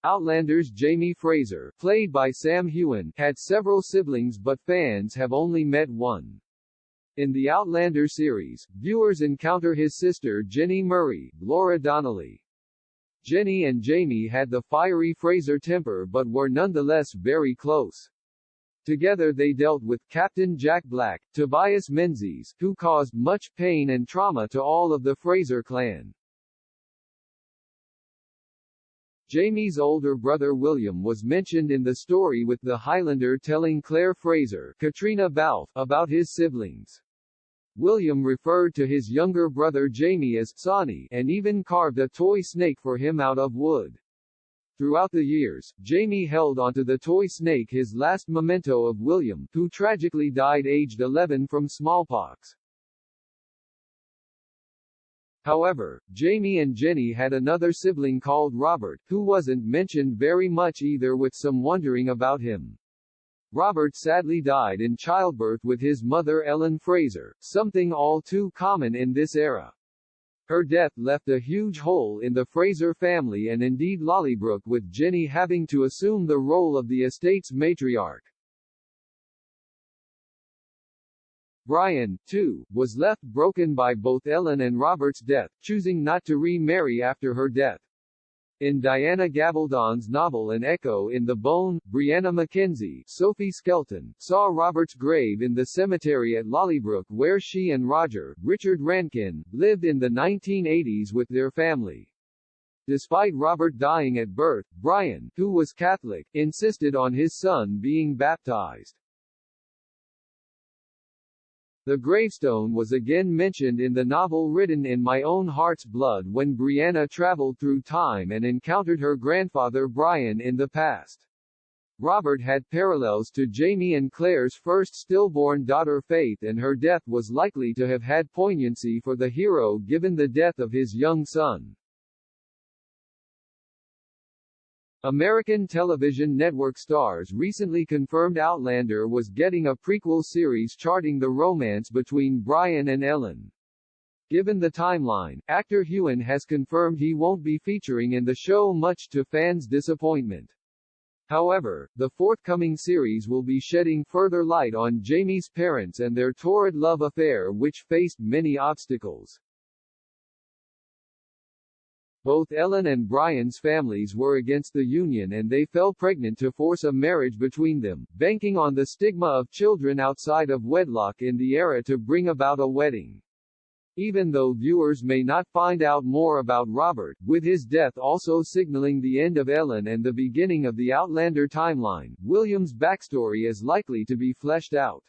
Outlander's Jamie Fraser, played by Sam Heughan, had several siblings but fans have only met one. In the Outlander series, viewers encounter his sister Jenny Murray, Laura Donnelly. Jenny and Jamie had the fiery Fraser temper but were nonetheless very close. Together they dealt with Captain Jack Black, Tobias Menzies, who caused much pain and trauma to all of the Fraser clan. Jamie's older brother William was mentioned in the story, with the Highlander telling Claire Fraser, Caitriona Balfe, about his siblings. William referred to his younger brother Jamie as Sonny, and even carved a toy snake for him out of wood. Throughout the years, Jamie held onto the toy snake, his last memento of William, who tragically died aged 11 from smallpox. However, Jamie and Jenny had another sibling called Robert, who wasn't mentioned very much either, with some wondering about him. Robert sadly died in childbirth with his mother Ellen Fraser, something all too common in this era. Her death left a huge hole in the Fraser family and indeed Lollybrook, with Jenny having to assume the role of the estate's matriarch. Brian, too, was left broken by both Ellen and Robert's death, choosing not to remarry after her death. In Diana Gabaldon's novel An Echo in the Bone, Brianna Mackenzie, Sophie Skelton, saw Robert's grave in the cemetery at Lollybrook, where she and Roger, Richard Rankin, lived in the 1980s with their family. Despite Robert dying at birth, Brian, who was Catholic, insisted on his son being baptized. The gravestone was again mentioned in the novel written in My Own Heart's Blood when Brianna traveled through time and encountered her grandfather Brian in the past. Robert had parallels to Jamie and Claire's first stillborn daughter Faith, and her death was likely to have had poignancy for the hero given the death of his young son. American television network Starz recently confirmed Outlander was getting a prequel series charting the romance between Brian and Ellen. Given the timeline, actor Heughan has confirmed he won't be featuring in the show, much to fans' disappointment. However, the forthcoming series will be shedding further light on Jamie's parents and their torrid love affair, which faced many obstacles. Both Ellen and Brian's families were against the union, and they fell pregnant to force a marriage between them, banking on the stigma of children outside of wedlock in the era to bring about a wedding. Even though viewers may not find out more about Robert, with his death also signaling the end of Ellen and the beginning of the Outlander timeline, William's backstory is likely to be fleshed out.